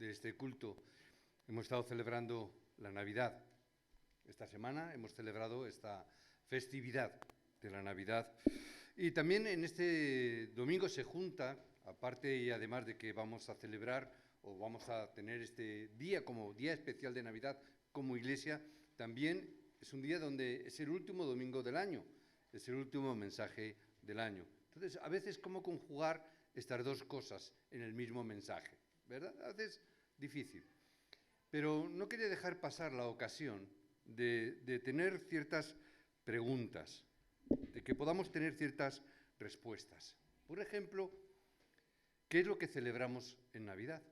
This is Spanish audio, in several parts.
de este culto. Hemos estado celebrando la Navidad. Esta semana hemos celebrado esta festividad de la Navidad. Y también en este domingo se junta, aparte y además de que vamos a celebrar o vamos a tener este día como día especial de Navidad como iglesia, también es un día donde es el último domingo del año, es el último mensaje del año. Entonces, a veces, ¿cómo conjugar estas dos cosas en el mismo mensaje? ¿Verdad? A veces difícil. Pero no quería dejar pasar la ocasión de tener ciertas preguntas, de que podamos tener ciertas respuestas. Por ejemplo, ¿qué es lo que celebramos en Navidad?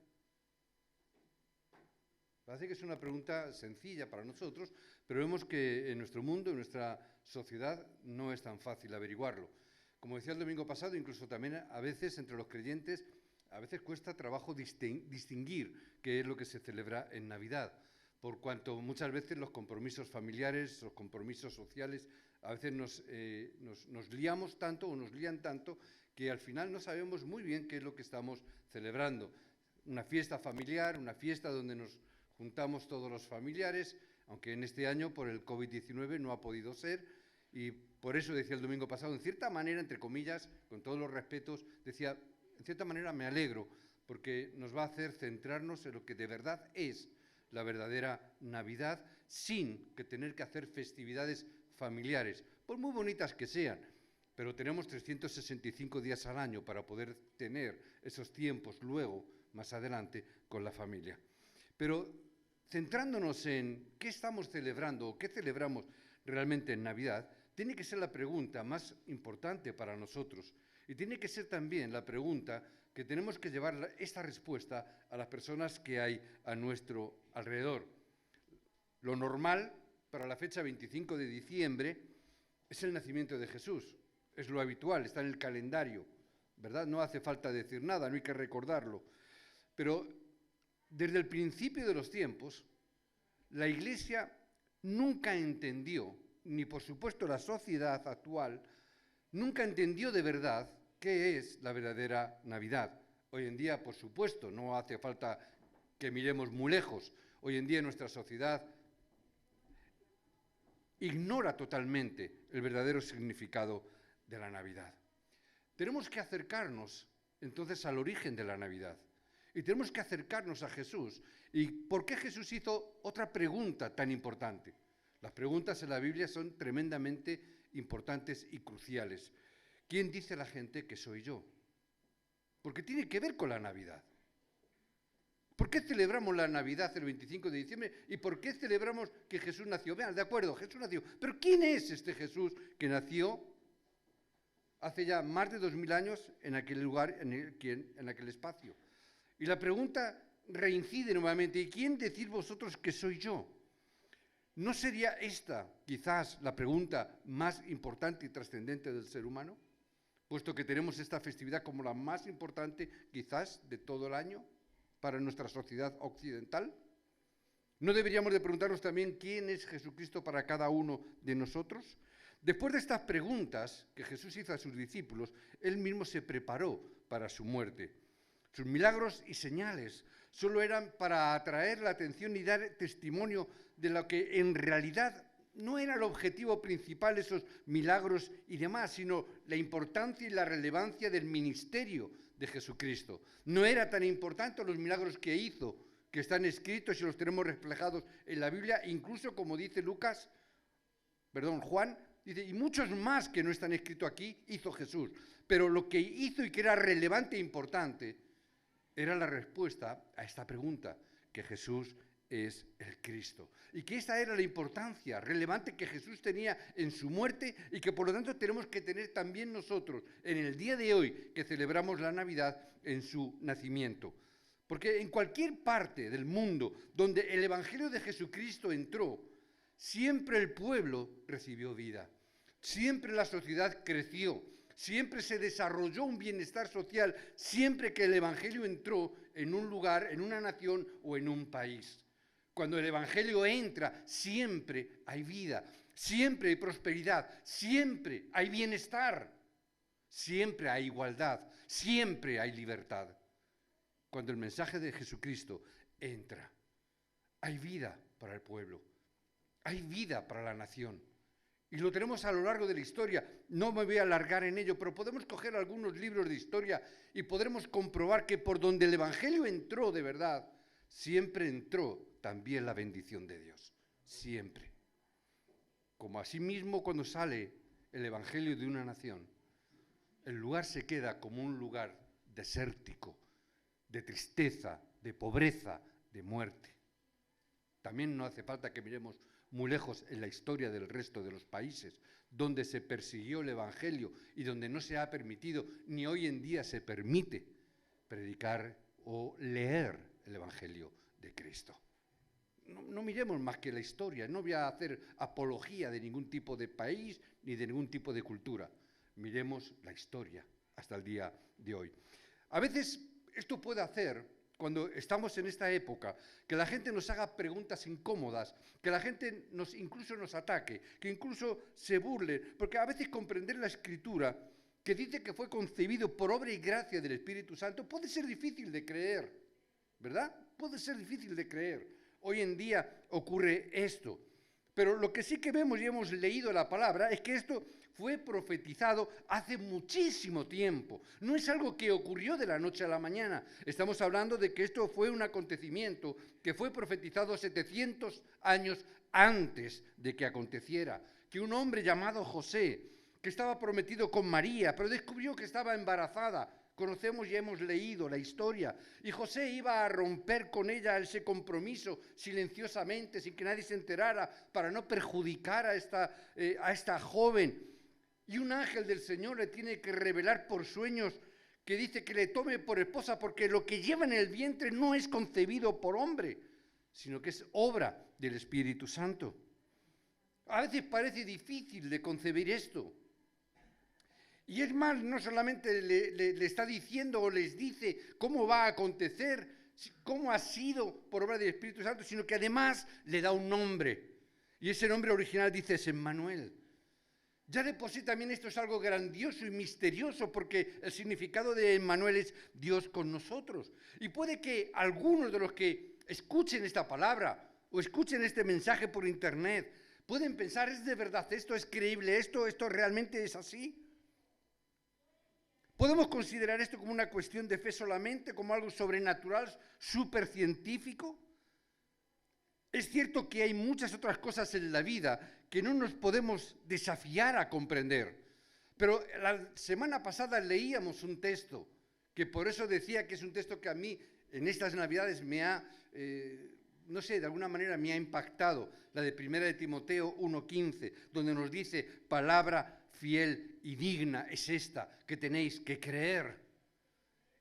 Parece que es una pregunta sencilla para nosotros, pero vemos que en nuestro mundo, en nuestra sociedad, no es tan fácil averiguarlo. Como decía el domingo pasado, incluso también a veces entre los creyentes, a veces cuesta trabajo distinguir qué es lo que se celebra en Navidad, por cuanto muchas veces los compromisos familiares, los compromisos sociales, a veces nos liamos tanto o nos lían tanto que al final no sabemos muy bien qué es lo que estamos celebrando. Una fiesta familiar, una fiesta donde nos juntamos todos los familiares, aunque en este año por el COVID-19 no ha podido ser, y por eso decía el domingo pasado, en cierta manera, entre comillas, con todos los respetos, decía, en cierta manera me alegro, porque nos va a hacer centrarnos en lo que de verdad es la verdadera Navidad, sin que tener que hacer festividades familiares, por muy bonitas que sean, pero tenemos 365 días al año para poder tener esos tiempos luego, más adelante, con la familia. Pero centrándonos en qué estamos celebrando o qué celebramos realmente en Navidad, tiene que ser la pregunta más importante para nosotros y tiene que ser también la pregunta que tenemos que llevar esta respuesta a las personas que hay a nuestro alrededor. Lo normal para la fecha 25 de diciembre es el nacimiento de Jesús, es lo habitual, está en el calendario, ¿verdad? No hace falta decir nada, no hay que recordarlo. Pero desde el principio de los tiempos, la Iglesia nunca entendió, ni por supuesto la sociedad actual, nunca entendió de verdad qué es la verdadera Navidad. Hoy en día, por supuesto, no hace falta que miremos muy lejos. Hoy en día nuestra sociedad ignora totalmente el verdadero significado de la Navidad. Tenemos que acercarnos entonces al origen de la Navidad. Y tenemos que acercarnos a Jesús. ¿Y por qué Jesús hizo otra pregunta tan importante? Las preguntas en la Biblia son tremendamente importantes y cruciales. ¿Quién dice la gente que soy yo? Porque tiene que ver con la Navidad. ¿Por qué celebramos la Navidad el 25 de diciembre? ¿Y por qué celebramos que Jesús nació? Vean, de acuerdo, Jesús nació. Pero ¿quién es este Jesús que nació hace ya más de 2000 años en aquel lugar, en aquel espacio? Y la pregunta reincide nuevamente, ¿y quién decís vosotros que soy yo? ¿No sería esta quizás la pregunta más importante y trascendente del ser humano? Puesto que tenemos esta festividad como la más importante quizás de todo el año para nuestra sociedad occidental. ¿No deberíamos de preguntarnos también quién es Jesucristo para cada uno de nosotros? Después de estas preguntas que Jesús hizo a sus discípulos, Él mismo se preparó para su muerte. Sus milagros y señales solo eran para atraer la atención y dar testimonio de lo que en realidad no era el objetivo principal, esos milagros y demás, sino la importancia y la relevancia del ministerio de Jesucristo. No era tan importante los milagros que hizo, que están escritos y los tenemos reflejados en la Biblia, incluso como dice Juan, dice, y muchos más que no están escritos aquí, hizo Jesús. Pero lo que hizo y que era relevante e importante era la respuesta a esta pregunta, que Jesús es el Cristo. Y que esta era la importancia relevante que Jesús tenía en su muerte y que por lo tanto tenemos que tener también nosotros en el día de hoy que celebramos la Navidad en su nacimiento. Porque en cualquier parte del mundo donde el Evangelio de Jesucristo entró, siempre el pueblo recibió vida, siempre la sociedad creció, siempre se desarrolló un bienestar social, siempre que el Evangelio entró en un lugar, en una nación o en un país. Cuando el Evangelio entra, siempre hay vida, siempre hay prosperidad, siempre hay bienestar, siempre hay igualdad, siempre hay libertad. cuando el mensaje de Jesucristo entra. Hay vida para el pueblo, hay vida para la nación. Y lo tenemos a lo largo de la historia. No me voy a alargar en ello, pero podemos coger algunos libros de historia y podremos comprobar que por donde el Evangelio entró de verdad, siempre entró también la bendición de Dios. Siempre. Como asimismo cuando sale el Evangelio de una nación, el lugar se queda como un lugar desértico, de tristeza, de pobreza, de muerte. También no hace falta que miremos muy lejos en la historia del resto de los países, donde se persiguió el Evangelio y donde no se ha permitido, ni hoy en día se permite, predicar o leer el Evangelio de Cristo. No miremos más que la historia, no voy a hacer apología de ningún tipo de país ni de ningún tipo de cultura. Miremos la historia hasta el día de hoy. A veces esto puede hacer, cuando estamos en esta época, que la gente nos haga preguntas incómodas, que la gente incluso nos ataque, que incluso se burle, porque a veces comprender la Escritura, que dice que fue concebido por obra y gracia del Espíritu Santo, puede ser difícil de creer, ¿verdad? Puede ser difícil de creer. Hoy en día ocurre esto. Pero lo que sí que vemos y hemos leído la palabra es que esto fue profetizado hace muchísimo tiempo. No es algo que ocurrió de la noche a la mañana. Estamos hablando de que esto fue un acontecimiento que fue profetizado 700 años antes de que aconteciera. Que un hombre llamado José, que estaba prometido con María, pero descubrió que estaba embarazada. Conocemos y hemos leído la historia. Y José iba a romper con ella ese compromiso silenciosamente, sin que nadie se enterara, para no perjudicar a esta joven. Y un ángel del Señor le tiene que revelar por sueños que dice que le tome por esposa, porque lo que lleva en el vientre no es concebido por hombre, sino que es obra del Espíritu Santo. A veces parece difícil de concebir esto. Y es más, no solamente le está diciendo o les dice cómo va a acontecer, cómo ha sido por obra del Espíritu Santo, sino que además le da un nombre. Y ese nombre original dice es Emmanuel. Ya de por sí también esto es algo grandioso y misterioso, porque el significado de Emmanuel es Dios con nosotros. Y puede que algunos de los que escuchen esta palabra o escuchen este mensaje por internet pueden pensar, ¿es de verdad esto? ¿Es creíble esto? ¿Esto realmente es así? ¿Podemos considerar esto como una cuestión de fe solamente, como algo sobrenatural, supercientífico? Es cierto que hay muchas otras cosas en la vida que no nos podemos desafiar a comprender. Pero la semana pasada leíamos un texto, que por eso decía que es un texto que a mí en estas Navidades me ha, no sé, de alguna manera me ha impactado. La de 1 de Timoteo 1:15, donde nos dice, palabra fiel y digna es esta que tenéis que creer.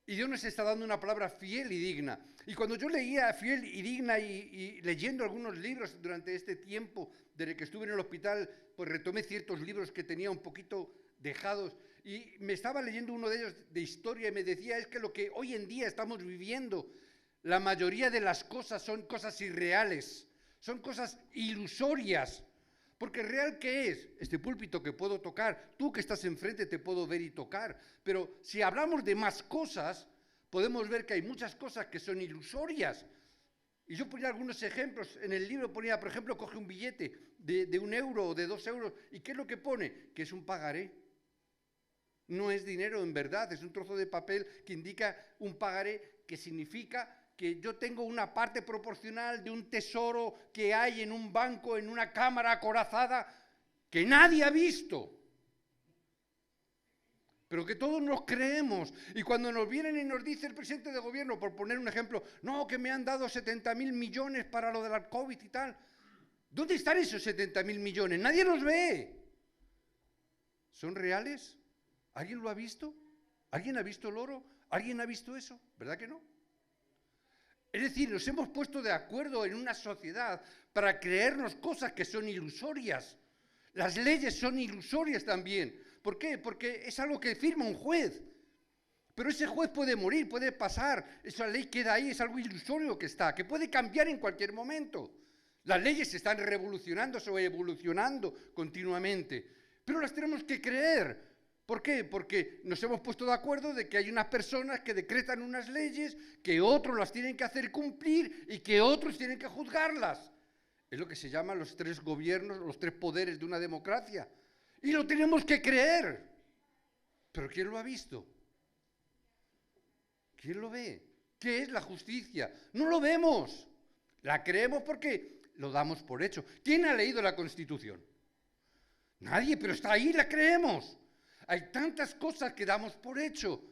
Y Dios nos está dando una palabra fiel y digna. Y cuando yo leía fiel y digna y leyendo algunos libros durante este tiempo desde que estuve en el hospital, pues retomé ciertos libros que tenía un poquito dejados y me estaba leyendo uno de ellos de historia y me decía, es que lo que hoy en día estamos viviendo, la mayoría de las cosas son cosas irreales, son cosas ilusorias. Porque real, ¿qué es? Este púlpito que puedo tocar, tú que estás enfrente te puedo ver y tocar, pero si hablamos de más cosas, podemos ver que hay muchas cosas que son ilusorias. Y yo ponía algunos ejemplos, en el libro ponía, por ejemplo, coge un billete de 1 euro o de 2 euros, ¿y qué es lo que pone? Que es un pagaré. No es dinero en verdad, es un trozo de papel que indica un pagaré, que significa que yo tengo una parte proporcional de un tesoro que hay en un banco, en una cámara acorazada, que nadie ha visto, pero que todos nos creemos. Y cuando nos vienen y nos dice el presidente de gobierno, por poner un ejemplo, no, que me han dado 70.000 millones para lo de la COVID y tal, ¿dónde están esos 70.000 millones? Nadie los ve. ¿Son reales? ¿Alguien lo ha visto? ¿Alguien ha visto el oro? ¿Alguien ha visto eso? ¿Verdad que no? Es decir, nos hemos puesto de acuerdo en una sociedad para creernos cosas que son ilusorias. Las leyes son ilusorias también. ¿Por qué? Porque es algo que firma un juez. Pero ese juez puede morir, puede pasar. Esa ley queda ahí, es algo ilusorio que está, que puede cambiar en cualquier momento. Las leyes se están revolucionándose o evolucionando continuamente. Pero las tenemos que creer. ¿Por qué? Porque nos hemos puesto de acuerdo de que hay unas personas que decretan unas leyes, que otros las tienen que hacer cumplir y que otros tienen que juzgarlas. Es lo que se llama los tres gobiernos, los tres poderes de una democracia. Y lo tenemos que creer. ¿Pero quién lo ha visto? ¿Quién lo ve? ¿Qué es la justicia? No lo vemos. La creemos porque lo damos por hecho. ¿Quién ha leído la Constitución? Nadie, pero está ahí, la creemos. Hay tantas cosas que damos por hecho.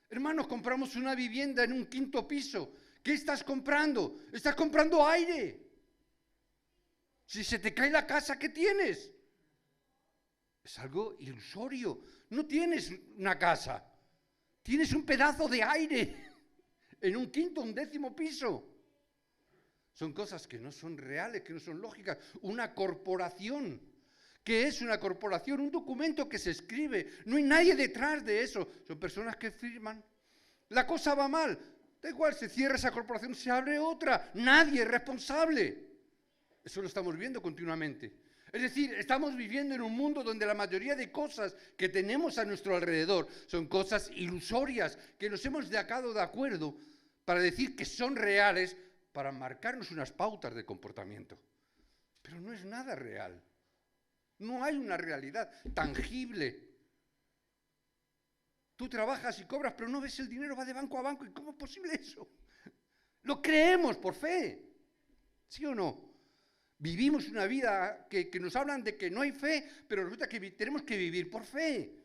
Hermanos, compramos una vivienda en un 5.º piso. ¿Qué estás comprando? Estás comprando aire. Si se te cae la casa, ¿qué tienes? Es algo ilusorio. No tienes una casa. Tienes un pedazo de aire en un 5.º, un 10.º piso. Son cosas que no son reales, que no son lógicas. Una corporación. ¿Qué es una corporación? Un documento que se escribe. No hay nadie detrás de eso. Son personas que firman. La cosa va mal. Da igual, se cierra esa corporación, se abre otra. Nadie es responsable. Eso lo estamos viendo continuamente. Es decir, estamos viviendo en un mundo donde la mayoría de cosas que tenemos a nuestro alrededor son cosas ilusorias, que nos hemos sacado de acuerdo para decir que son reales, para marcarnos unas pautas de comportamiento. Pero no es nada real. No hay una realidad tangible. Tú trabajas y cobras, pero no ves el dinero, va de banco a banco. ¿Y cómo es posible eso? Lo creemos por fe. ¿Sí o no? Vivimos una vida que nos hablan de que no hay fe, pero resulta que tenemos que vivir por fe.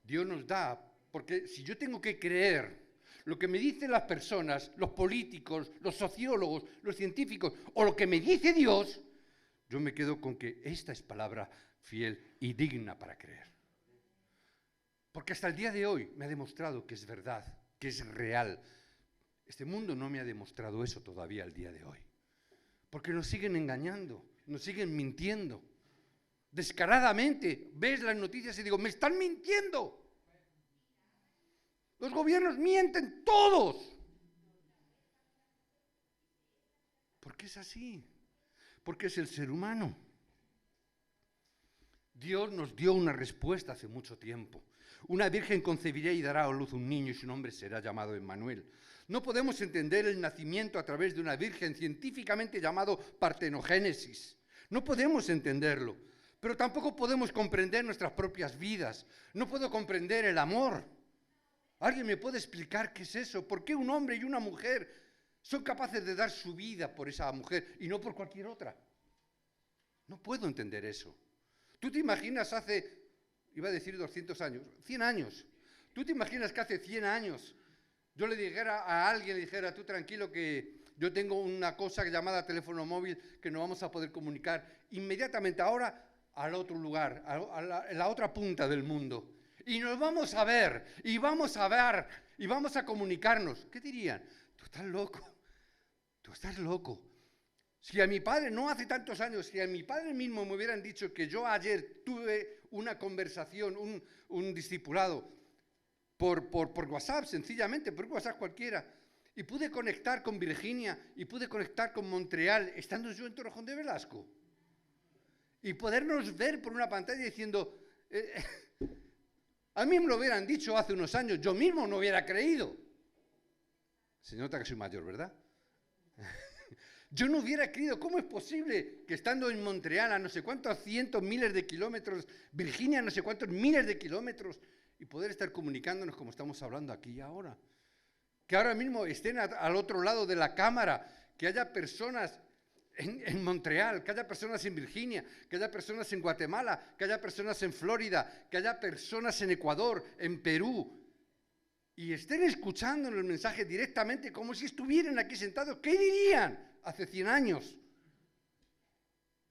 Dios nos da, porque si yo tengo que creer lo que me dicen las personas, los políticos, los sociólogos, los científicos, o lo que me dice Dios, yo me quedo con que esta es palabra fiel y digna para creer. Porque hasta el día de hoy me ha demostrado que es verdad, que es real. Este mundo no me ha demostrado eso todavía al día de hoy. Porque nos siguen engañando, nos siguen mintiendo. Descaradamente ves las noticias y digo, ¡me están mintiendo! Los gobiernos mienten todos. ¿Por qué es así? Porque es el ser humano. Dios nos dio una respuesta hace mucho tiempo. Una virgen concebirá y dará a luz un niño y su nombre será llamado Emmanuel. No podemos entender el nacimiento a través de una virgen científicamente llamado partenogénesis. No podemos entenderlo, pero tampoco podemos comprender nuestras propias vidas. No puedo comprender el amor. ¿Alguien me puede explicar qué es eso? ¿Por qué un hombre y una mujer son capaces de dar su vida por esa mujer y no por cualquier otra? No puedo entender eso. ¿Tú te imaginas iba a decir 200 años, 100 años? ¿Tú te imaginas que hace 100 años yo le dijera a alguien, le dijera, tú tranquilo que yo tengo una cosa llamada teléfono móvil que nos vamos a poder comunicar inmediatamente ahora al otro lugar, a la otra punta del mundo? Y nos vamos a ver, y vamos a ver, y vamos a comunicarnos. ¿Qué dirían? Tú estás loco, tú estás loco. Si a mi padre, no hace tantos años, si a mi padre mismo me hubieran dicho que yo ayer tuve una conversación, un discipulado, por WhatsApp, sencillamente, por WhatsApp cualquiera, y pude conectar con Virginia, y pude conectar con Montreal, estando yo en Torrejón de Velasco, y podernos ver por una pantalla diciendo, a mí me lo hubieran dicho hace unos años, yo mismo no hubiera creído. Se nota que soy mayor, ¿verdad? Yo no hubiera creído, ¿cómo es posible que estando en Montreal a no sé cuántos cientos, miles de kilómetros, Virginia a no sé cuántos miles de kilómetros, y poder estar comunicándonos como estamos hablando aquí y ahora? Que ahora mismo estén al otro lado de la cámara, que haya personas en Montreal, que haya personas en Virginia, que haya personas en Guatemala, que haya personas en Florida, que haya personas en Ecuador, en Perú, y estén escuchando el mensaje directamente como si estuvieran aquí sentados. ¿Qué dirían hace 100 años?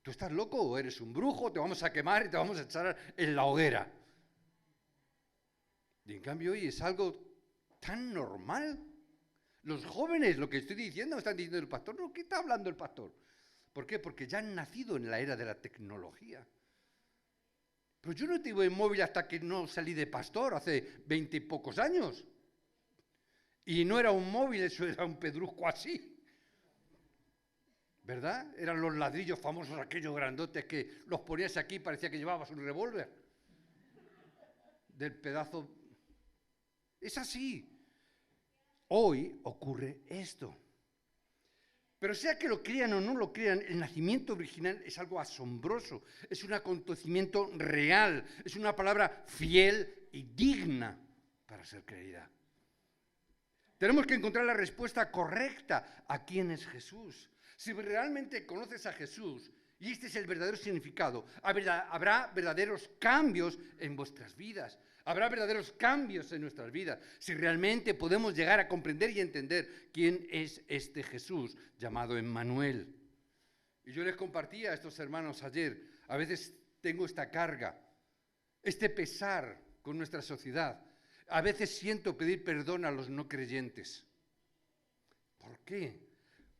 ¿Tú estás loco o eres un brujo? Te vamos a quemar y te vamos a echar en la hoguera. Y en cambio hoy es algo tan normal. Los jóvenes, lo que estoy diciendo, están diciendo el pastor. No, ¿qué está hablando el pastor? ¿Por qué? Porque ya han nacido en la era de la tecnología. Pero yo no tuve móvil hasta que no salí de pastor, hace 20 y pocos años. Y no era un móvil, eso era un pedrusco así. ¿verdad? Eran los ladrillos famosos, aquellos grandotes que los ponías aquí y parecía que llevabas un revólver. Del pedazo. Es así. Hoy ocurre esto. Pero sea que lo crean o no lo crean, el nacimiento virginal es algo asombroso, es un acontecimiento real, es una palabra fiel y digna para ser creída. Tenemos que encontrar la respuesta correcta a quién es Jesús. Si realmente conoces a Jesús, y este es el verdadero significado, habrá verdaderos cambios en vuestras vidas. Habrá verdaderos cambios en nuestras vidas si realmente podemos llegar a comprender y entender quién es este Jesús llamado Emmanuel. Y yo les compartía a estos hermanos ayer, a veces tengo esta carga, este pesar con nuestra sociedad. A veces siento pedir perdón a los no creyentes. ¿Por qué?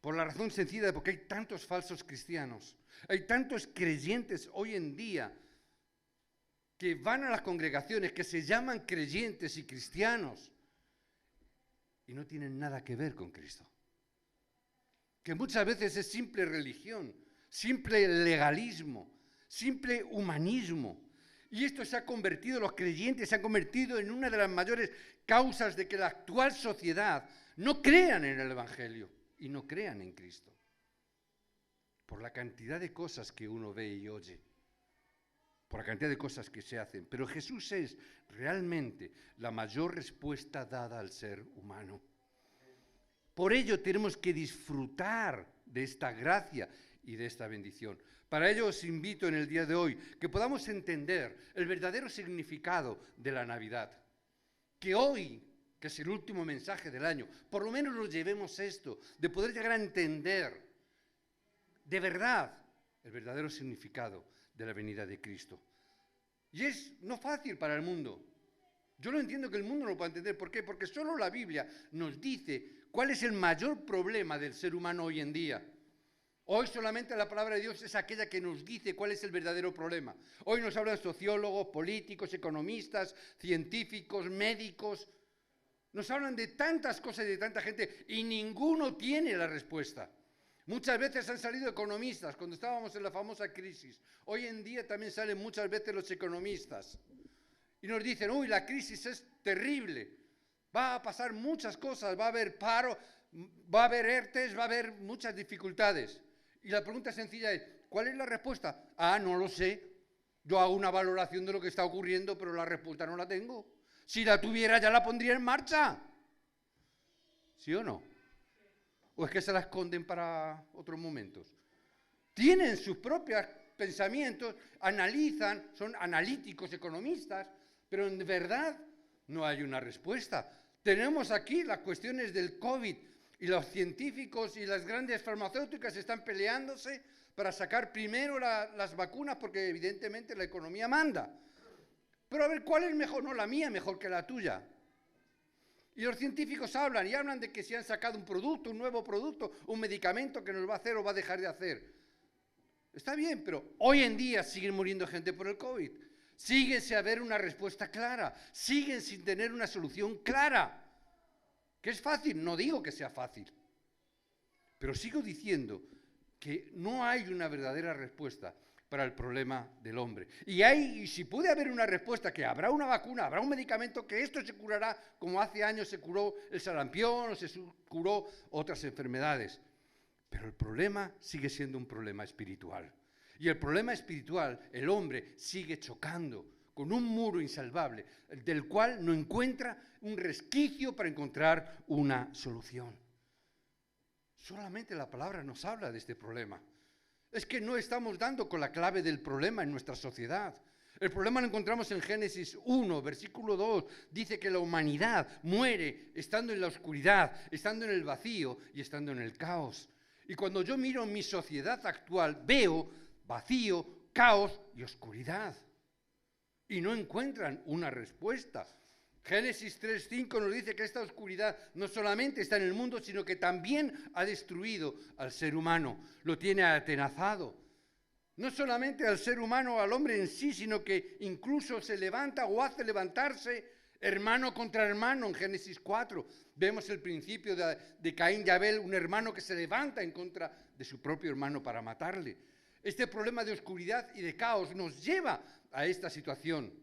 Por la razón sencilla de porque hay tantos falsos cristianos, hay tantos creyentes hoy en día que van a las congregaciones, que se llaman creyentes y cristianos y no tienen nada que ver con Cristo. Que muchas veces es simple religión, simple legalismo, simple humanismo. Y esto se ha convertido, los creyentes se han convertido en una de las mayores causas de que la actual sociedad no crean en el Evangelio y no crean en Cristo. Por la cantidad de cosas que uno ve y oye. Por la cantidad de cosas que se hacen. Pero Jesús es realmente la mayor respuesta dada al ser humano. Por ello tenemos que disfrutar de esta gracia y de esta bendición. Para ello os invito en el día de hoy que podamos entender el verdadero significado de la Navidad. Que hoy, que es el último mensaje del año, por lo menos nos llevemos esto, de poder llegar a entender de verdad el verdadero significado de la venida de Cristo. Y es no fácil para el mundo. Yo no entiendo que el mundo no lo pueda entender. ¿Por qué? Porque solo la Biblia nos dice cuál es el mayor problema del ser humano hoy en día. Hoy solamente la palabra de Dios es aquella que nos dice cuál es el verdadero problema. Hoy nos hablan sociólogos, políticos, economistas, científicos, médicos. Nos hablan de tantas cosas y de tanta gente y ninguno tiene la respuesta. Muchas veces han salido economistas cuando estábamos en la famosa crisis. Hoy en día también salen muchas veces los economistas. Y nos dicen, uy, la crisis es terrible. Va a pasar muchas cosas, va a haber paro, va a haber ERTES, va a haber muchas dificultades. Y la pregunta sencilla es, ¿cuál es la respuesta? Ah, no lo sé. Yo hago una valoración de lo que está ocurriendo, pero la respuesta no la tengo. Si la tuviera, ya la pondría en marcha. ¿Sí o no? ¿O es que se la esconden para otros momentos? Tienen sus propios pensamientos, analizan, son analíticos, economistas, pero en verdad no hay una respuesta. Tenemos aquí las cuestiones del COVID y los científicos y las grandes farmacéuticas están peleándose para sacar primero las vacunas porque evidentemente la economía manda. Pero a ver, ¿cuál es mejor? No, la mía mejor que la tuya. Y los científicos hablan y hablan de que si han sacado un producto, un nuevo producto, un medicamento que nos va a hacer o va a dejar de hacer. Está bien, pero hoy en día siguen muriendo gente por el COVID. Sigue sin haber una respuesta clara. Siguen sin tener una solución clara. ¿Que es fácil? No digo que sea fácil. Pero sigo diciendo que no hay una verdadera respuesta para el problema del hombre. Y si puede haber una respuesta, que habrá una vacuna, habrá un medicamento, que esto se curará como hace años se curó el sarampión o se curó otras enfermedades. Pero el problema sigue siendo un problema espiritual. Y el problema espiritual, el hombre sigue chocando con un muro insalvable, del cual no encuentra un resquicio para encontrar una solución. Solamente la palabra nos habla de este problema. Es que no estamos dando con la clave del problema en nuestra sociedad. El problema lo encontramos en Génesis 1, versículo 2. Dice que la humanidad muere estando en la oscuridad, estando en el vacío y estando en el caos. Y cuando yo miro mi sociedad actual, veo vacío, caos y oscuridad. Y no encuentran una respuesta. Génesis 3:5 nos dice que esta oscuridad no solamente está en el mundo, sino que también ha destruido al ser humano, lo tiene atenazado. No solamente al ser humano, al hombre en sí, sino que incluso se levanta o hace levantarse hermano contra hermano en Génesis 4. Vemos el principio de Caín y Abel, un hermano que se levanta en contra de su propio hermano para matarle. Este problema de oscuridad y de caos nos lleva a esta situación.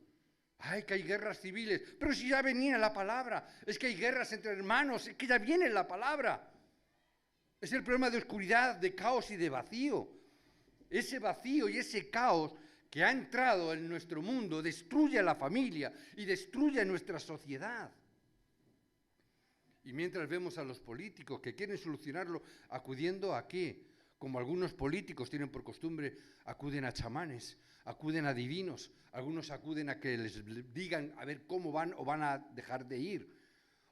¡Ay, que hay guerras civiles! Pero si ya venía la palabra. Es que hay guerras entre hermanos, es que ya viene la palabra. Es el problema de oscuridad, de caos y de vacío. Ese vacío y ese caos que ha entrado en nuestro mundo destruye a la familia y destruye a nuestra sociedad. Y mientras vemos a los políticos que quieren solucionarlo acudiendo ¿a qué? Como algunos políticos tienen por costumbre, acuden a chamanes, acuden a divinos, algunos acuden a que les digan a ver cómo van o van a dejar de ir.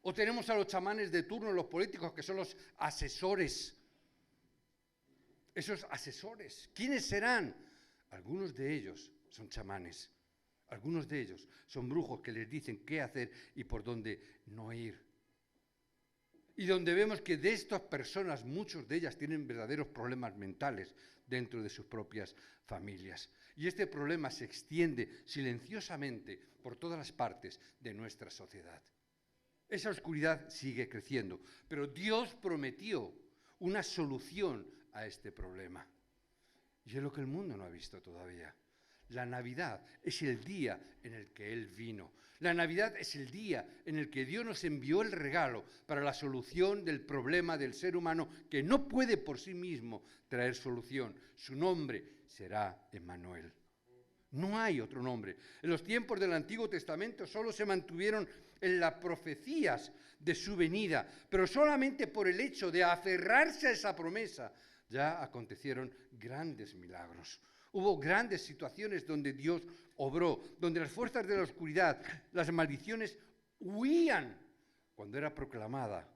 O tenemos a los chamanes de turno, los políticos, que son los asesores. Esos asesores, ¿quiénes serán? Algunos de ellos son chamanes, algunos de ellos son brujos que les dicen qué hacer y por dónde no ir. Y donde vemos que de estas personas, muchos de ellas tienen verdaderos problemas mentales dentro de sus propias familias. Y este problema se extiende silenciosamente por todas las partes de nuestra sociedad. Esa oscuridad sigue creciendo, pero Dios prometió una solución a este problema. Y es lo que el mundo no ha visto todavía. La Navidad es el día en el que Él vino. La Navidad es el día en el que Dios nos envió el regalo para la solución del problema del ser humano que no puede por sí mismo traer solución. Su nombre será Emmanuel. No hay otro nombre. En los tiempos del Antiguo Testamento solo se mantuvieron en las profecías de su venida, pero solamente por el hecho de aferrarse a esa promesa ya acontecieron grandes milagros. Hubo grandes situaciones donde Dios obró, donde las fuerzas de la oscuridad, las maldiciones, huían cuando era proclamada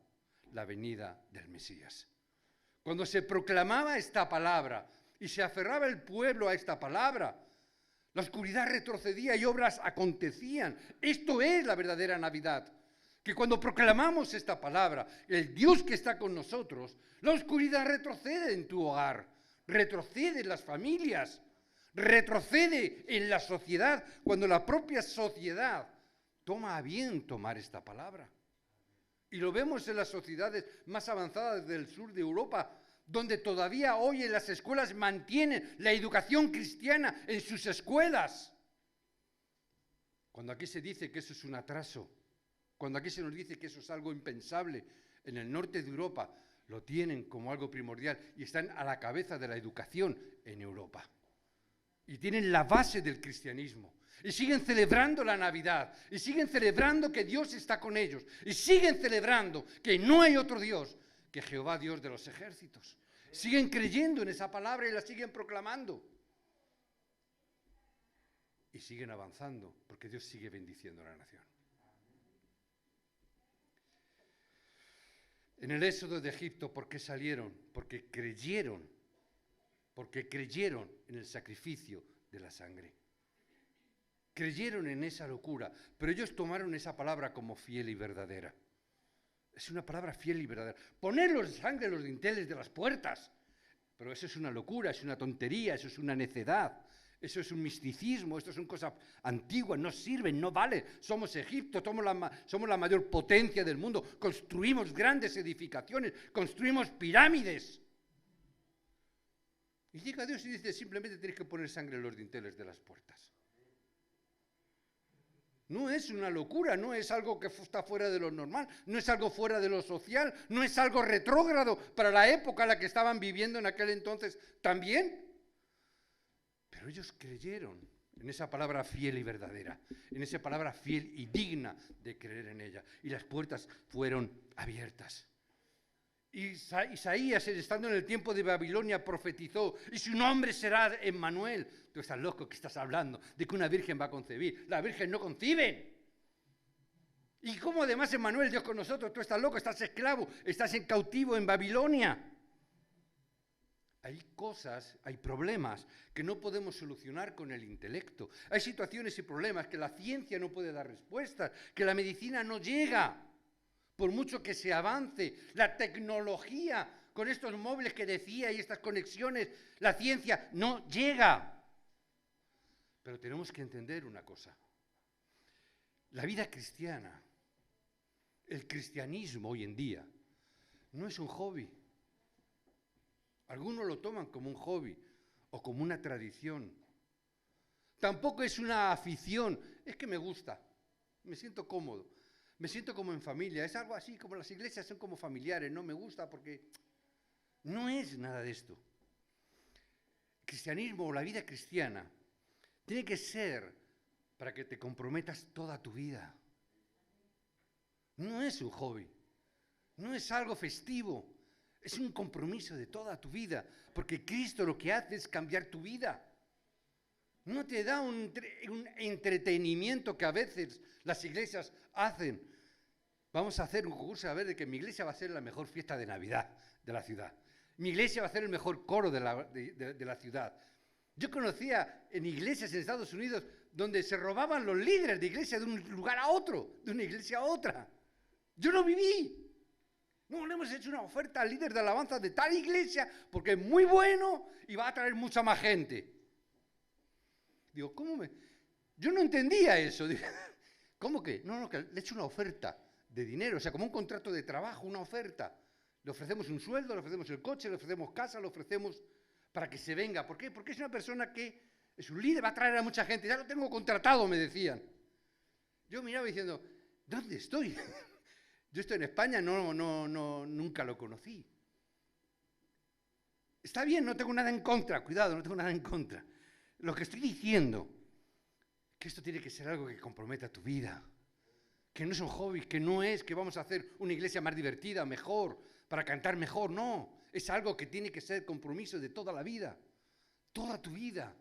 la venida del Mesías. Cuando se proclamaba esta palabra y se aferraba el pueblo a esta palabra, la oscuridad retrocedía y obras acontecían. Esto es la verdadera Navidad. Que cuando proclamamos esta palabra, el Dios que está con nosotros, la oscuridad retrocede en tu hogar, retrocede en las familias, retrocede en la sociedad, cuando la propia sociedad toma a bien tomar esta palabra. Y lo vemos en las sociedades más avanzadas del sur de Europa, donde todavía hoy en las escuelas mantienen la educación cristiana en sus escuelas. Cuando aquí se dice que eso es un atraso, cuando aquí se nos dice que eso es algo impensable, en el norte de Europa lo tienen como algo primordial y están a la cabeza de la educación en Europa. Y tienen la base del cristianismo. Y siguen celebrando la Navidad. Y siguen celebrando que Dios está con ellos. Y siguen celebrando que no hay otro Dios que Jehová, Dios de los ejércitos. Siguen creyendo en esa palabra y la siguen proclamando. Y siguen avanzando porque Dios sigue bendiciendo a la nación. En el éxodo de Egipto, ¿por qué salieron? Porque creyeron en el sacrificio de la sangre. Creyeron en esa locura, pero ellos tomaron esa palabra como fiel y verdadera. Es una palabra fiel y verdadera. Poner sangre en los dinteles de las puertas, pero eso es una locura, es una tontería, eso es una necedad, eso es un misticismo, esto son cosas antiguas, no sirven, no vale. Somos Egipto, somos la mayor potencia del mundo, construimos grandes edificaciones, construimos pirámides. Y llega Dios y dice, simplemente tienes que poner sangre en los dinteles de las puertas. No es una locura, no es algo que está fuera de lo normal, no es algo fuera de lo social, no es algo retrógrado para la época en la que estaban viviendo en aquel entonces también. Pero ellos creyeron en esa palabra fiel y verdadera, en esa palabra fiel y digna de creer en ella. Y las puertas fueron abiertas. Isaías, estando en el tiempo de Babilonia, profetizó, y su nombre será Emmanuel. Tú estás loco, que estás hablando de que una virgen va a concebir. La virgen no conciben. Y cómo además Emmanuel, Dios con nosotros, tú estás loco, estás esclavo, estás en cautivo en Babilonia. Hay cosas, hay problemas que no podemos solucionar con el intelecto. Hay situaciones y problemas que la ciencia no puede dar respuestas, que la medicina no llega. Por mucho que se avance, la tecnología con estos móviles que decía y estas conexiones, la ciencia no llega. Pero tenemos que entender una cosa. La vida cristiana, el cristianismo hoy en día, no es un hobby. Algunos lo toman como un hobby o como una tradición. Tampoco es una afición, es que me gusta, me siento cómodo, me siento como en familia. Es algo así, como las iglesias son como familiares, no me gusta porque no es nada de esto. El cristianismo o la vida cristiana tiene que ser para que te comprometas toda tu vida. No es un hobby, no es algo festivo, es un compromiso de toda tu vida, porque Cristo lo que hace es cambiar tu vida. No te da un entretenimiento que a veces las iglesias hacen. Vamos a hacer un concurso a ver de que mi iglesia va a ser la mejor fiesta de Navidad de la ciudad. Mi iglesia va a ser el mejor coro de la ciudad. Yo conocía en iglesias en Estados Unidos donde se robaban los líderes de iglesia de un lugar a otro, de una iglesia a otra. Yo lo viví. No, le hemos hecho una oferta al líder de alabanza de tal iglesia porque es muy bueno y va a traer mucha más gente. Digo, yo no entendía eso. Digo, ¿cómo que? No, que le he hecho una oferta de dinero, o sea, como un contrato de trabajo, una oferta. Le ofrecemos un sueldo, le ofrecemos el coche, le ofrecemos casa, le ofrecemos para que se venga. ¿Por qué? Porque es una persona que es un líder, va a traer a mucha gente. Ya lo tengo contratado, me decían. Yo miraba diciendo, ¿dónde estoy? Yo estoy en España, nunca lo conocí. Está bien, no tengo nada en contra, cuidado, no tengo nada en contra. Lo que estoy diciendo, que esto tiene que ser algo que comprometa tu vida, que no es un hobby, que no es que vamos a hacer una iglesia más divertida, mejor, para cantar mejor, no. Es algo que tiene que ser compromiso de toda la vida, toda tu vida.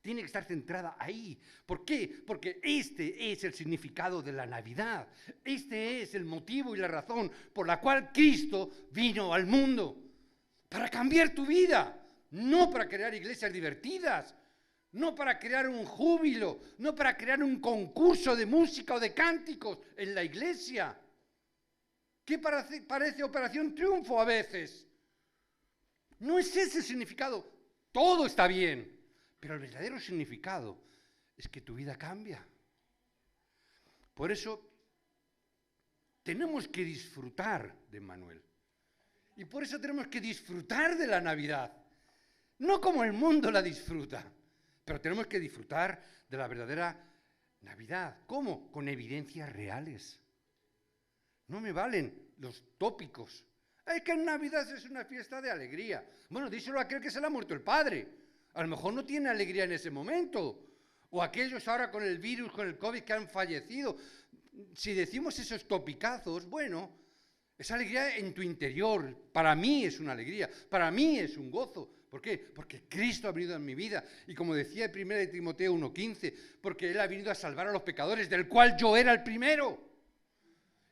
Tiene que estar centrada ahí. ¿Por qué? Porque este es el significado de la Navidad. Este es el motivo y la razón por la cual Cristo vino al mundo. Para cambiar tu vida, no para crear iglesias divertidas, no para crear un júbilo, no para crear un concurso de música o de cánticos en la iglesia. ¿Qué parece Operación Triunfo a veces? No es ese el significado. Todo está bien, pero el verdadero significado es que tu vida cambia. Por eso tenemos que disfrutar de Emmanuel. Y por eso tenemos que disfrutar de la Navidad. No como el mundo la disfruta, pero tenemos que disfrutar de la verdadera Navidad. ¿Cómo? Con evidencias reales. No me valen los tópicos. Es que en Navidad es una fiesta de alegría. Bueno, díselo a aquel que se le ha muerto el padre. A lo mejor no tiene alegría en ese momento. O aquellos ahora con el virus, con el COVID que han fallecido. Si decimos esos topicazos, bueno, esa alegría en tu interior, para mí es una alegría, para mí es un gozo. ¿Por qué? Porque Cristo ha venido en mi vida. Y como decía en 1 Timoteo 1:15, porque Él ha venido a salvar a los pecadores, del cual yo era el primero.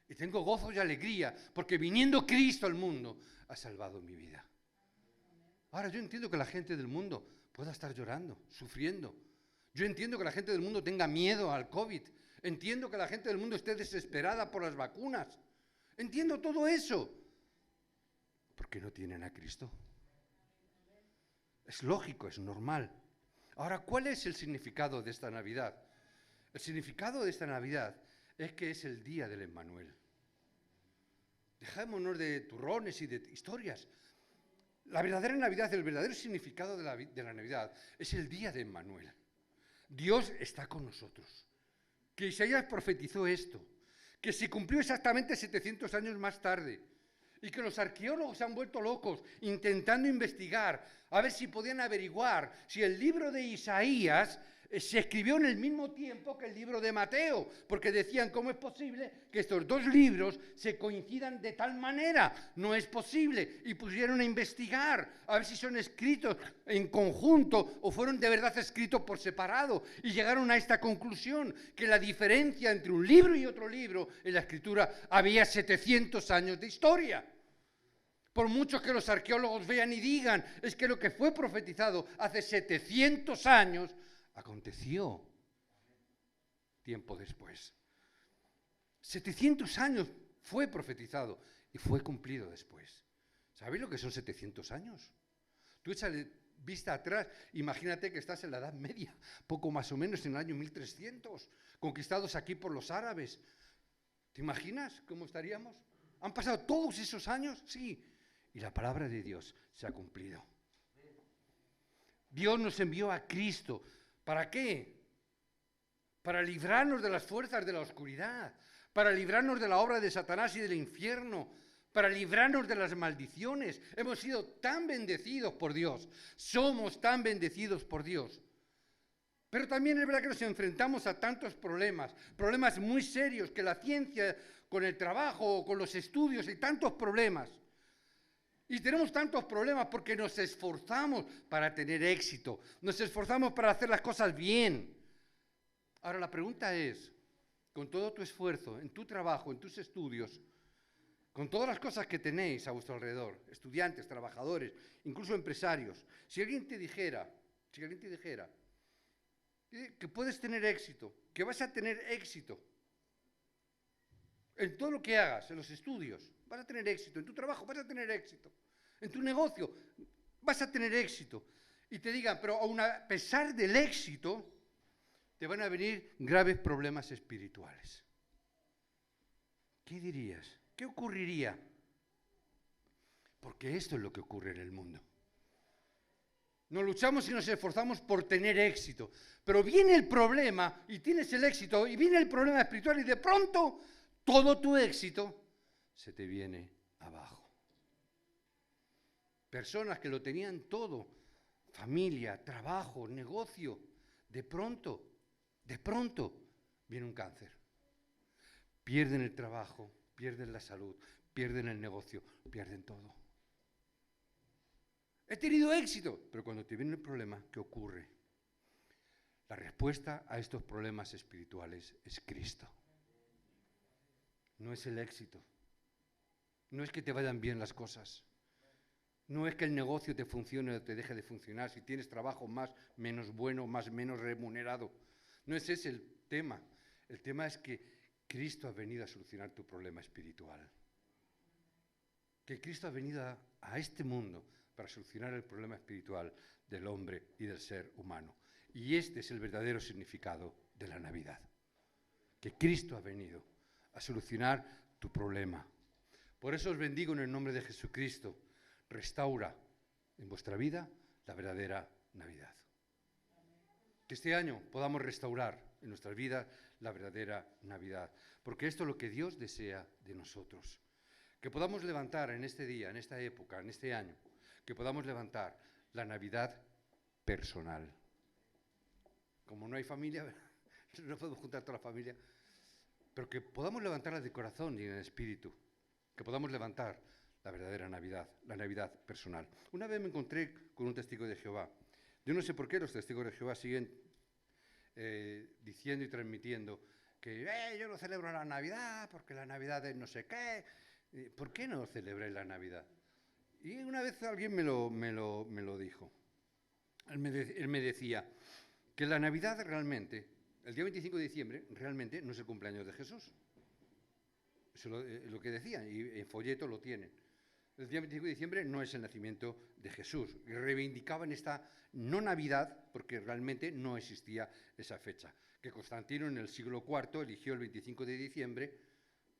Y tengo gozo y alegría, porque viniendo Cristo al mundo, ha salvado mi vida. Ahora, yo entiendo que la gente del mundo pueda estar llorando, sufriendo. Yo entiendo que la gente del mundo tenga miedo al COVID. Entiendo que la gente del mundo esté desesperada por las vacunas. Entiendo todo eso. ¿Por qué no tienen a Cristo? Es lógico, es normal. Ahora, ¿cuál es el significado de esta Navidad? El significado de esta Navidad es que es el día del Emmanuel. Dejémonos de turrones y de historias. La verdadera Navidad, el verdadero significado de la Navidad es el día de Emmanuel. Dios está con nosotros. Que Isaías profetizó esto, que se cumplió exactamente 700 años más tarde y que los arqueólogos se han vuelto locos intentando investigar a ver si podían averiguar si el libro de Isaías se escribió en el mismo tiempo que el libro de Mateo, porque decían, ¿cómo es posible que estos dos libros se coincidan de tal manera? No es posible. Y pusieron a investigar, a ver si son escritos en conjunto o fueron de verdad escritos por separado. Y llegaron a esta conclusión, que la diferencia entre un libro y otro libro en la escritura había 700 años de historia. Por mucho que los arqueólogos vean y digan, es que lo que fue profetizado hace 700 años aconteció tiempo después. 700 años fue profetizado y fue cumplido después. ¿Sabéis lo que son 700 años? Tú échale vista atrás, imagínate que estás en la Edad Media, poco más o menos en el año 1300. conquistados aquí por los árabes. ¿Te imaginas cómo estaríamos? ¿Han pasado todos esos años? Sí. Y la palabra de Dios se ha cumplido. Dios nos envió a Cristo. ¿Para qué? Para librarnos de las fuerzas de la oscuridad, para librarnos de la obra de Satanás y del infierno, para librarnos de las maldiciones. Hemos sido tan bendecidos por Dios, somos tan bendecidos por Dios. Pero también es verdad que nos enfrentamos a tantos problemas, problemas muy serios, que la ciencia, con el trabajo, con los estudios, hay tantos problemas. Y tenemos tantos problemas porque nos esforzamos para tener éxito, nos esforzamos para hacer las cosas bien. Ahora la pregunta es, con todo tu esfuerzo, en tu trabajo, en tus estudios, con todas las cosas que tenéis a vuestro alrededor, estudiantes, trabajadores, incluso empresarios, si alguien te dijera que puedes tener éxito, que vas a tener éxito en todo lo que hagas, en los estudios, vas a tener éxito, en tu trabajo vas a tener éxito, en tu negocio vas a tener éxito, y te digan, pero aun a pesar del éxito, te van a venir graves problemas espirituales. ¿Qué dirías? ¿Qué ocurriría? Porque esto es lo que ocurre en el mundo. Nos luchamos y nos esforzamos por tener éxito, pero viene el problema y tienes el éxito y viene el problema espiritual y de pronto todo tu éxito se te viene abajo. Personas que lo tenían todo, familia, trabajo, negocio, de pronto viene un cáncer. Pierden el trabajo, pierden la salud, pierden el negocio, pierden todo. He tenido éxito, pero cuando te viene el problema, ¿qué ocurre? La respuesta a estos problemas espirituales es Cristo. No es el éxito. No es que te vayan bien las cosas. No es que el negocio te funcione o te deje de funcionar, si tienes trabajo más, menos bueno, más, menos remunerado. No es ese el tema. El tema es que Cristo ha venido a solucionar tu problema espiritual. Que Cristo ha venido a este mundo para solucionar el problema espiritual del hombre y del ser humano. Y este es el verdadero significado de la Navidad. Que Cristo ha venido a solucionar tu problema. Por eso os bendigo en el nombre de Jesucristo. Restaura en vuestra vida la verdadera Navidad. Que este año podamos restaurar en nuestras vidas la verdadera Navidad, porque esto es lo que Dios desea de nosotros. Que podamos levantar en este día, en esta época, en este año, que podamos levantar la Navidad personal. Como no hay familia, no podemos juntar toda la familia, pero que podamos levantarla de corazón y en espíritu, que podamos levantar la verdadera Navidad, la Navidad personal. Una vez me encontré con un testigo de Jehová. Yo no sé por qué los testigos de Jehová siguen diciendo y transmitiendo que yo no celebro la Navidad porque la Navidad es no sé qué. ¿Por qué no celebré la Navidad? Y una vez alguien me lo dijo. Él me decía que la Navidad realmente, el día 25 de diciembre, realmente no es el cumpleaños de Jesús. Eso es lo que decían, y en folleto lo tienen. El día 25 de diciembre no es el nacimiento de Jesús. Y reivindicaban esta no Navidad porque realmente no existía esa fecha. Que Constantino en el siglo IV eligió el 25 de diciembre,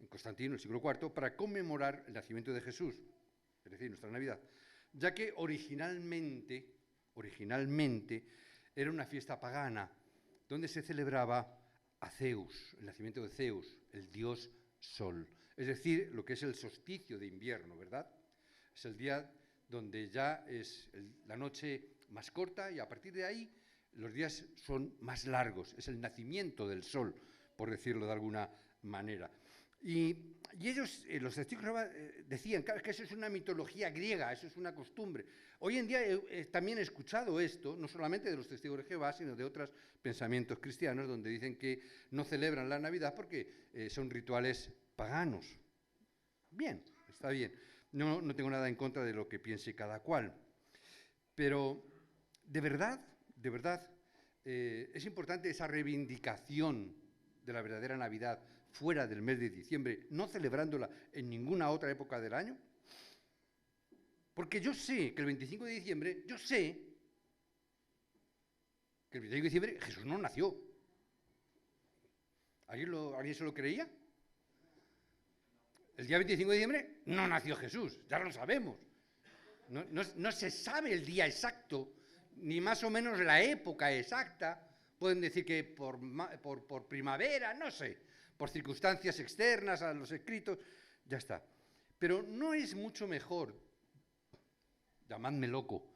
en Constantino, el siglo IV, para conmemorar el nacimiento de Jesús, es decir, nuestra Navidad, ya que originalmente era una fiesta pagana donde se celebraba a Zeus, el nacimiento de Zeus, el dios Sol, es decir, lo que es el solsticio de invierno, ¿verdad? Es el día donde ya es la noche más corta y a partir de ahí los días son más largos, es el nacimiento del sol, por decirlo de alguna manera. Y ellos, los testigos de Jehová, decían que eso es una mitología griega, eso es una costumbre. Hoy en día también he escuchado esto, no solamente de los testigos de Jehová, sino de otros pensamientos cristianos, donde dicen que no celebran la Navidad porque son rituales paganos. Bien, está bien. No tengo nada en contra de lo que piense cada cual. Pero, de verdad, es importante esa reivindicación de la verdadera Navidad fuera del mes de diciembre, no celebrándola en ninguna otra época del año. Porque yo sé que el 25 de diciembre, Jesús no nació. ¿Alguien se lo creía? El día 25 de diciembre no nació Jesús, ya lo sabemos. No se sabe el día exacto, ni más o menos la época exacta. Pueden decir que por primavera, no sé, por circunstancias externas a los escritos, ya está. Pero no es mucho mejor, llamadme loco,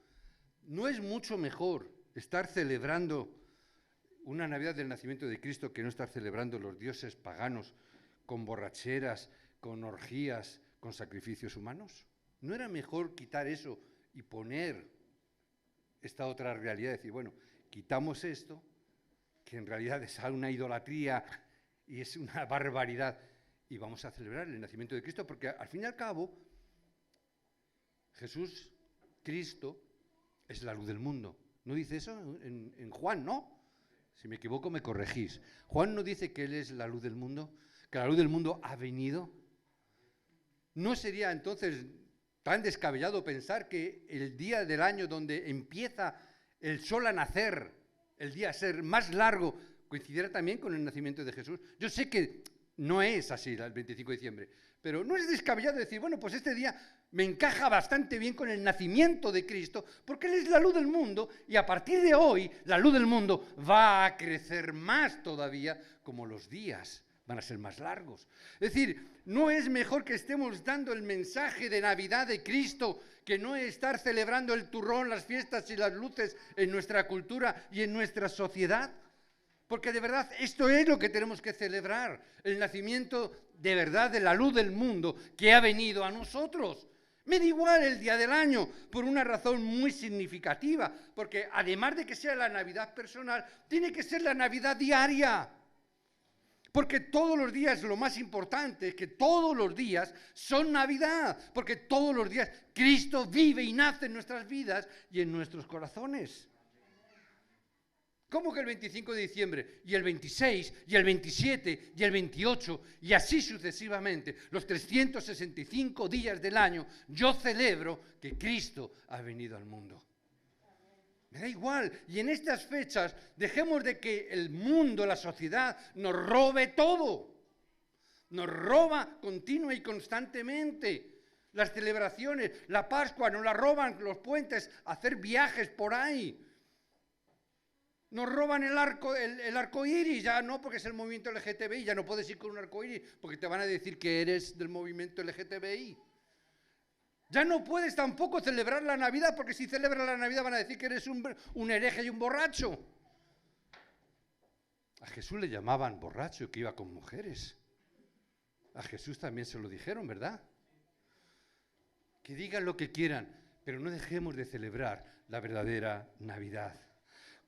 no es mucho mejor estar celebrando una Navidad del nacimiento de Cristo que no estar celebrando los dioses paganos con borracheras, con orgías, con sacrificios humanos. ¿No era mejor quitar eso y poner esta otra realidad? Decir, bueno, quitamos esto, que en realidad es una idolatría y es una barbaridad, y vamos a celebrar el nacimiento de Cristo, porque al fin y al cabo, Jesús, Cristo, es la luz del mundo. ¿No dice eso en Juan, no? Si me equivoco, me corregís. Juan no dice que Él es la luz del mundo, que la luz del mundo ha venido. ¿No sería entonces tan descabellado pensar que el día del año donde empieza el sol a nacer, el día a ser más largo, coincidiera también con el nacimiento de Jesús? Yo sé que no es así el 25 de diciembre, pero no es descabellado decir, bueno, pues este día me encaja bastante bien con el nacimiento de Cristo, porque Él es la luz del mundo, y a partir de hoy la luz del mundo va a crecer más todavía, como los días van a ser más largos. Es decir, no es mejor que estemos dando el mensaje de Navidad de Cristo, que no estar celebrando el turrón, las fiestas y las luces en nuestra cultura y en nuestra sociedad. Porque de verdad esto es lo que tenemos que celebrar, el nacimiento de verdad de la luz del mundo que ha venido a nosotros. Me da igual el día del año, por una razón muy significativa, porque además de que sea la Navidad personal, tiene que ser la Navidad diaria. Porque todos los días lo más importante es que todos los días son Navidad, porque todos los días Cristo vive y nace en nuestras vidas y en nuestros corazones. ¿Cómo que el 25 de diciembre, y el 26, y el 27, y el 28, y así sucesivamente, los 365 días del año, yo celebro que Cristo ha venido al mundo? Me da igual, y en estas fechas dejemos de que el mundo, la sociedad, nos robe todo. Nos roba continua y constantemente. Las celebraciones, la Pascua, nos la roban los puentes, hacer viajes por ahí. Nos roban el arco iris, ya no, porque es el movimiento LGTBI, ya no puedes ir con un arco iris, porque te van a decir que eres del movimiento LGTBI. Ya no puedes tampoco celebrar la Navidad, porque si celebras la Navidad van a decir que eres un hereje y un borracho. A Jesús le llamaban borracho, que iba con mujeres. A Jesús también se lo dijeron, ¿verdad? Que digan lo que quieran, pero no dejemos de celebrar la verdadera Navidad.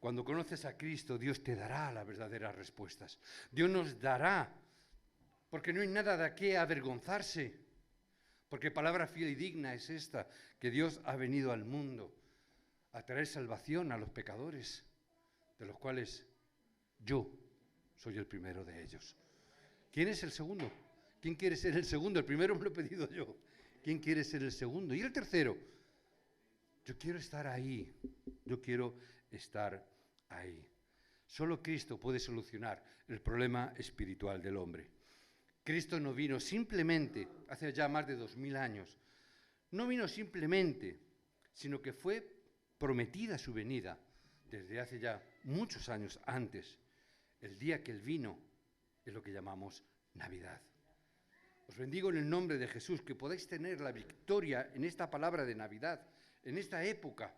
Cuando conoces a Cristo, Dios te dará las verdaderas respuestas. Dios nos dará, porque no hay nada de qué avergonzarse. Porque palabra fiel y digna es esta, que Dios ha venido al mundo a traer salvación a los pecadores, de los cuales yo soy el primero de ellos. ¿Quién es el segundo? ¿Quién quiere ser el segundo? El primero me lo he pedido yo. ¿Quién quiere ser el segundo? Y el tercero, yo quiero estar ahí, yo quiero estar ahí. Solo Cristo puede solucionar el problema espiritual del hombre. Cristo no vino simplemente, hace ya más de 2000 años, no vino simplemente, sino que fue prometida su venida desde hace ya muchos años antes. El día que Él vino es lo que llamamos Navidad. Os bendigo en el nombre de Jesús, que podáis tener la victoria en esta palabra de Navidad, en esta época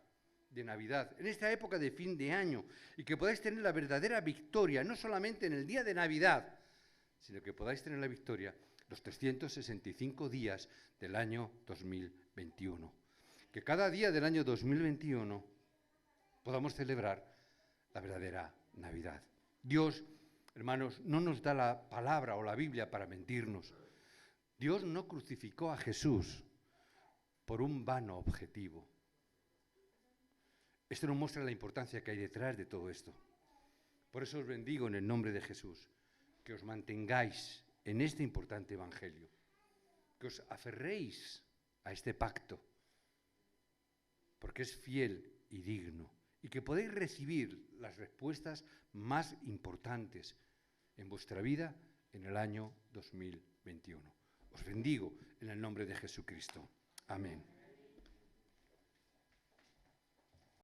de Navidad, en esta época de fin de año, y que podáis tener la verdadera victoria, no solamente en el día de Navidad, sino que podáis tener la victoria los 365 días del año 2021. Que cada día del año 2021 podamos celebrar la verdadera Navidad. Dios, hermanos, no nos da la palabra o la Biblia para mentirnos. Dios no crucificó a Jesús por un vano objetivo. Esto nos muestra la importancia que hay detrás de todo esto. Por eso os bendigo en el nombre de Jesús, que os mantengáis en este importante evangelio, que os aferréis a este pacto, porque es fiel y digno, y que podéis recibir las respuestas más importantes en vuestra vida en el año 2021. Os bendigo en el nombre de Jesucristo. Amén.